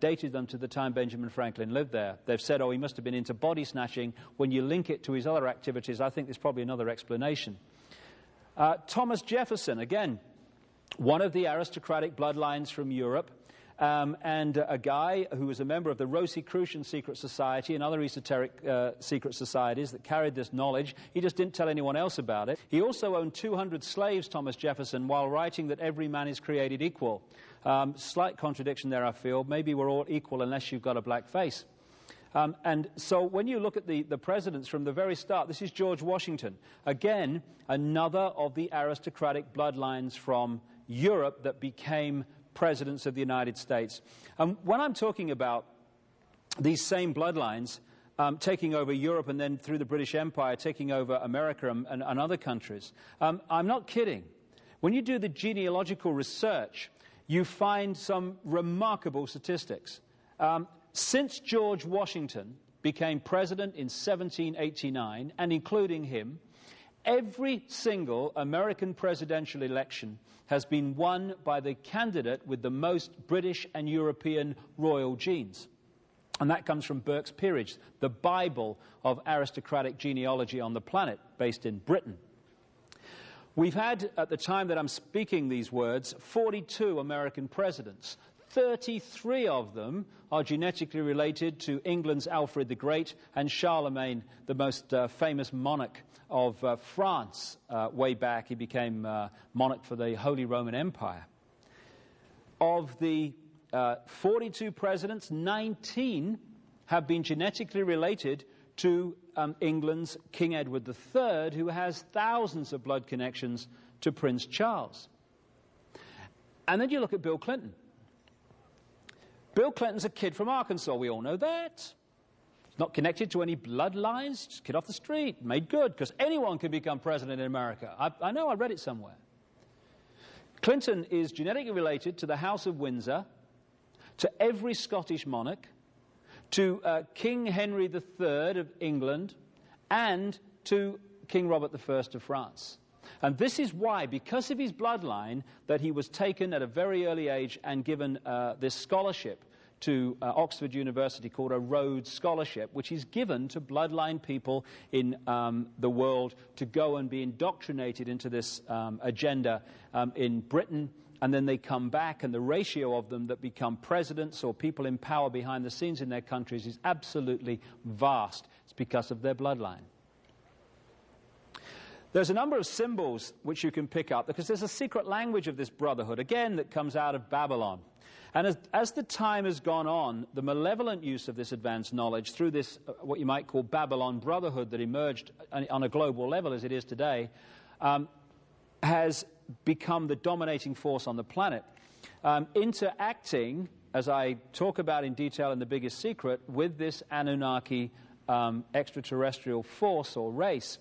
dated them to the time Benjamin Franklin lived there. They've said, oh, he must have been into body snatching. When you link it to his other activities, I think there's probably another explanation. Thomas Jefferson, again, one of the aristocratic bloodlines from Europe, and a guy who was a member of the Rosicrucian secret society and other esoteric secret societies that carried this knowledge. He just didn't tell anyone else about it. He also owned 200 slaves, Thomas Jefferson, while writing that every man is created equal. Slight contradiction there, I feel. Maybe we're all equal unless you've got a black face. And so when you look at the presidents from the very start, this is George Washington. Again, another of the aristocratic bloodlines from Europe that became presidents of the United States. When I'm talking about these same bloodlines taking over Europe and then through the British Empire taking over America and other countries, I'm not kidding. When you do the genealogical research, you find some remarkable statistics. Since George Washington became president in 1789, and including him, every single American presidential election has been won by the candidate with the most British and European royal genes. And that comes from Burke's Peerage, the Bible of aristocratic genealogy on the planet, based in Britain. We've had, at the time that I'm speaking these words, 42 American presidents. 33 of them are genetically related to England's Alfred the Great and Charlemagne, the most famous monarch of France. Way back, he became monarch for the Holy Roman Empire. Of the 42 presidents, 19 have been genetically related to England's King Edward III, who has thousands of blood connections to Prince Charles. And then you look at Bill Clinton. Bill Clinton's a kid from Arkansas, we all know that. He's not connected to any bloodlines, just a kid off the street, made good, because anyone can become president in America. I know, I read it somewhere. Clinton is genetically related to the House of Windsor, to every Scottish monarch, to King Henry III of England, and to King Robert I of France. And this is why, because of his bloodline, that he was taken at a very early age and given this scholarship to Oxford University called a Rhodes Scholarship, which is given to bloodline people in the world to go and be indoctrinated into this agenda in Britain, and then they come back, and the ratio of them that become presidents or people in power behind the scenes in their countries is absolutely vast. It's because of their bloodline. There's a number of symbols which you can pick up, because there's a secret language of this brotherhood, again, that comes out of Babylon. And as the time has gone on, the malevolent use of this advanced knowledge through this, what you might call Babylon Brotherhood that emerged on a global level as it is today, has become the dominating force on the planet, interacting, as I talk about in detail in The Biggest Secret, with this Anunnaki extraterrestrial force or race.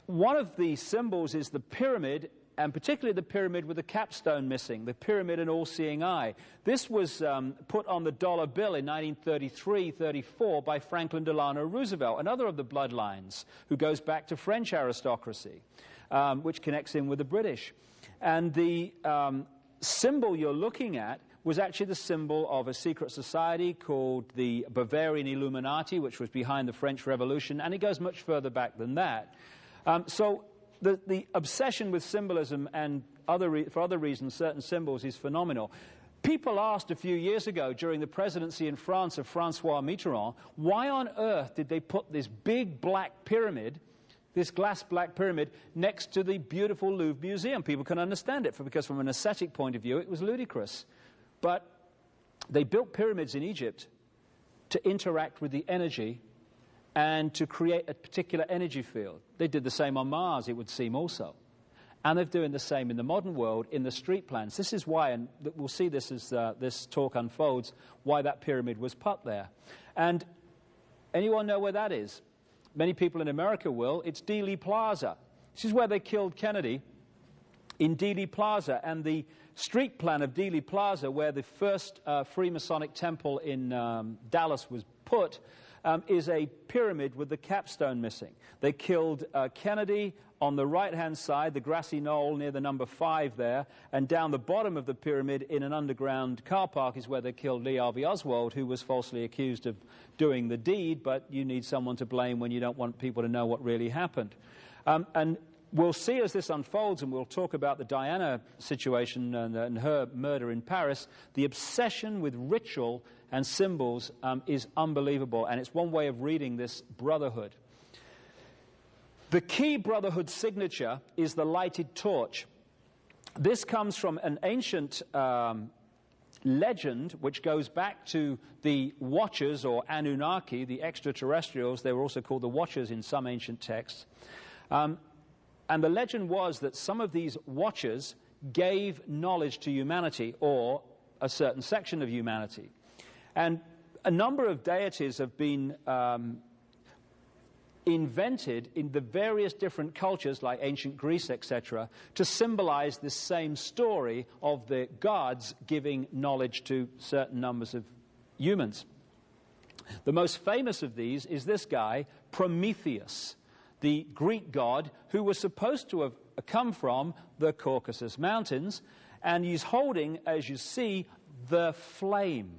One of the symbols is the pyramid, and particularly the pyramid with the capstone missing, the pyramid and all-seeing eye. This was put on the dollar bill in 1933-34 by Franklin Delano Roosevelt, another of the bloodlines, who goes back to French aristocracy, which connects in with the British. And the symbol you're looking at was actually the symbol of a secret society called the Bavarian Illuminati, which was behind the French Revolution, and it goes much further back than that. So the obsession with symbolism and for other reasons, certain symbols, is phenomenal. People asked a few years ago during the presidency in France of François Mitterrand, why on earth did they put this big black pyramid, this glass black pyramid, next to the beautiful Louvre Museum? People can understand it, because from an aesthetic point of view, it was ludicrous. But they built pyramids in Egypt to interact with the energy and to create a particular energy field. They did the same on Mars, it would seem, also. And they're doing the same in the modern world, in the street plans. This is why, and we'll see this as this talk unfolds, why that pyramid was put there. And anyone know where that is? Many people in America will. It's Dealey Plaza. This is where they killed Kennedy, in Dealey Plaza. And the street plan of Dealey Plaza, where the first Freemasonic temple in Dallas was put, is a pyramid with the capstone missing. They killed Kennedy on the right-hand side, the grassy knoll near the number 5 there, and down the bottom of the pyramid in an underground car park is where they killed Lee Harvey Oswald, who was falsely accused of doing the deed, but you need someone to blame when you don't want people to know what really happened. And we'll see as this unfolds, and we'll talk about the Diana situation and her murder in Paris, the obsession with ritual and symbols is unbelievable, and it's one way of reading this brotherhood. The key brotherhood signature is the lighted torch. This comes from an ancient legend which goes back to the Watchers, or Anunnaki, the extraterrestrials. They were also called the Watchers in some ancient texts. And the legend was that some of these Watchers gave knowledge to humanity, or a certain section of humanity. And a number of deities have been invented in the various different cultures, like ancient Greece, etc., to symbolize this same story of the gods giving knowledge to certain numbers of humans. The most famous of these is this guy, Prometheus, the Greek god who was supposed to have come from the Caucasus Mountains, and he's holding, as you see, the flame.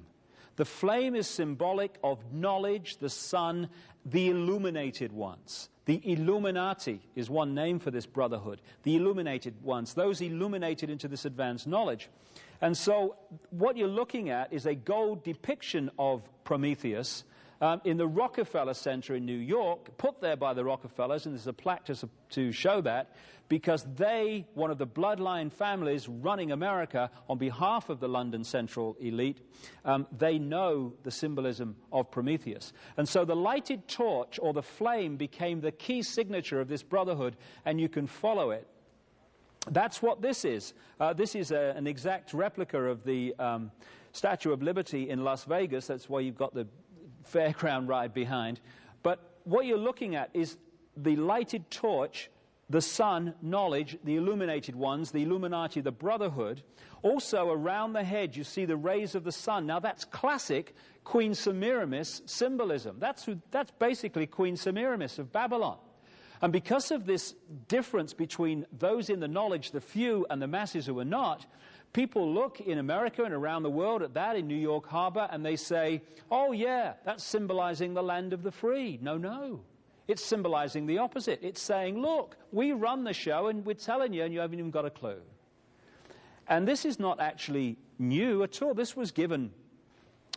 The flame is symbolic of knowledge, the sun, the illuminated ones. The Illuminati is one name for this brotherhood. The illuminated ones, those illuminated into this advanced knowledge. And so what you're looking at is a gold depiction of Prometheus in the Rockefeller Center in New York, put there by the Rockefellers, and there's a plaque to show that, because they, one of the bloodline families running America on behalf of the London Central elite, they know the symbolism of Prometheus. And so the lighted torch, or the flame, became the key signature of this brotherhood, and you can follow it. That's what this is. This is an exact replica of the Statue of Liberty in Las Vegas. That's why you've got the fairground ride behind. But what you're looking at is the lighted torch, the sun, knowledge, the illuminated ones, the Illuminati, the brotherhood. Also around the head you see the rays of the sun. Now that's classic Queen Semiramis symbolism. That's basically Queen Semiramis of Babylon. And because of this difference between those in the knowledge, the few, and the masses who are not, people look in America and around the world at that in New York Harbor, and they say, oh yeah, that's symbolizing the land of the free. No, no. It's symbolizing the opposite. It's saying, look, we run the show and we're telling you, and you haven't even got a clue. And this is not actually new at all. This was given,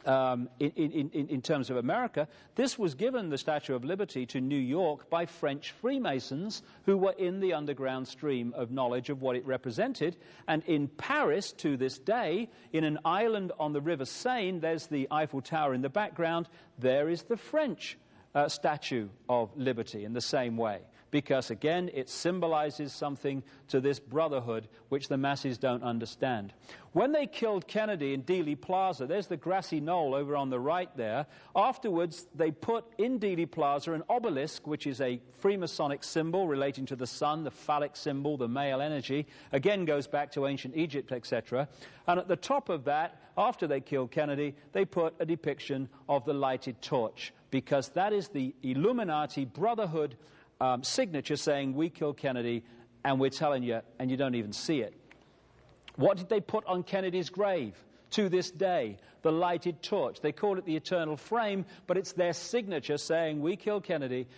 in terms of America, this was given, the Statue of Liberty, to New York by French Freemasons who were in the underground stream of knowledge of what it represented. And in Paris, to this day, in an island on the River Seine, there's the Eiffel Tower in the background, there is the French Statue of Liberty in the same way, because again it symbolizes something to this brotherhood which the masses don't understand. When they killed Kennedy in Dealey Plaza, there's the grassy knoll over on the right there. Afterwards they put in Dealey Plaza an obelisk, which is a Freemasonic symbol relating to the sun, the phallic symbol, the male energy, again goes back to ancient Egypt, etc. And at the top of that, after they killed Kennedy, they put a depiction of the lighted torch, because that is the Illuminati brotherhood signature saying, we killed Kennedy, and we're telling you, and you don't even see it. What did they put on Kennedy's grave? To this day, the lighted torch. They call it the eternal flame, but it's their signature saying, we killed Kennedy,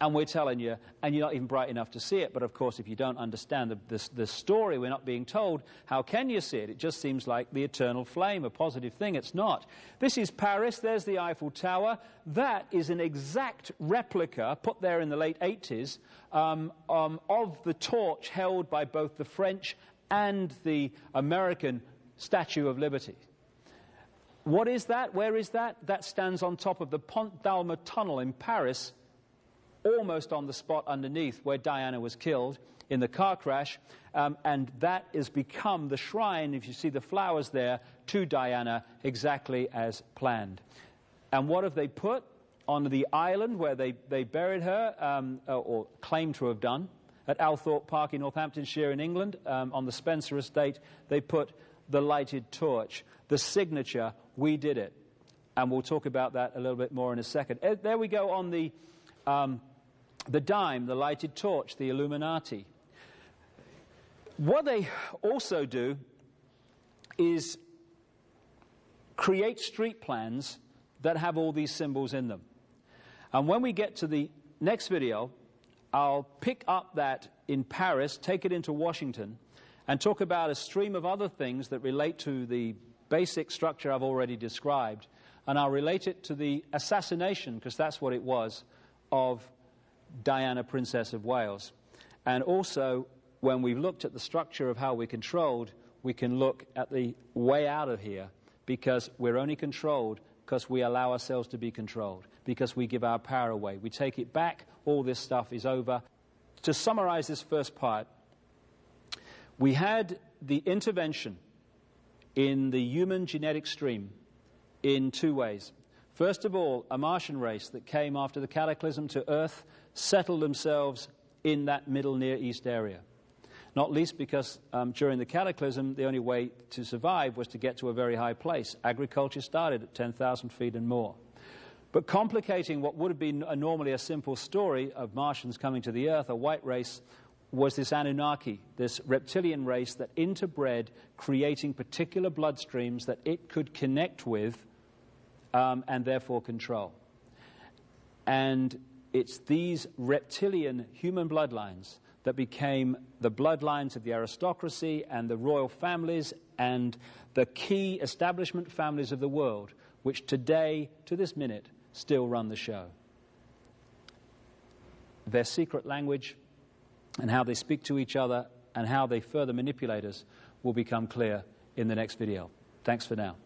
and we're telling you, and you're not even bright enough to see it. But of course, if you don't understand the story we're not being told, how can you see it? It just seems like the eternal flame, a positive thing. It's not. This is Paris. There's the Eiffel Tower. That is an exact replica, put there in the late 80s, of the torch held by both the French and the American Statue of Liberty. What is that? Where is that? That stands on top of the Pont d'Alma tunnel in Paris, almost on the spot underneath where Diana was killed in the car crash, and that has become the shrine, if you see the flowers there, to Diana, exactly as planned. And what have they put on the island where they buried her, or claimed to have done, at Althorpe Park in Northamptonshire in England, on the Spencer estate? They put the lighted torch, the signature, we did it. And we'll talk about that a little bit more in a second. There we go on the dime, the lighted torch, the Illuminati. What they also do is create street plans that have all these symbols in them. And when we get to the next video, I'll pick up that in Paris, take it into Washington, and talk about a stream of other things that relate to the basic structure I've already described. And I'll relate it to the assassination, because that's what it was, of Diana, Princess of Wales. And also, when we've looked at the structure of how we're controlled, we can look at the way out of here, because we're only controlled because we allow ourselves to be controlled, because we give our power away. We take it back, all this stuff is over. To summarize this first part, we had the intervention in the human genetic stream in two ways. First of all, a Martian race that came after the cataclysm to Earth settled themselves in that middle Near East area. Not least because during the cataclysm, the only way to survive was to get to a very high place. Agriculture started at 10,000 feet and more. But complicating what would have been normally a simple story of Martians coming to the Earth, a white race, was this Anunnaki, this reptilian race that interbred, creating particular bloodstreams that it could connect with and therefore control. And it's these reptilian human bloodlines that became the bloodlines of the aristocracy and the royal families and the key establishment families of the world, which today, to this minute, still run the show. Their secret language and how they speak to each other and how they further manipulate us will become clear in the next video. Thanks for now.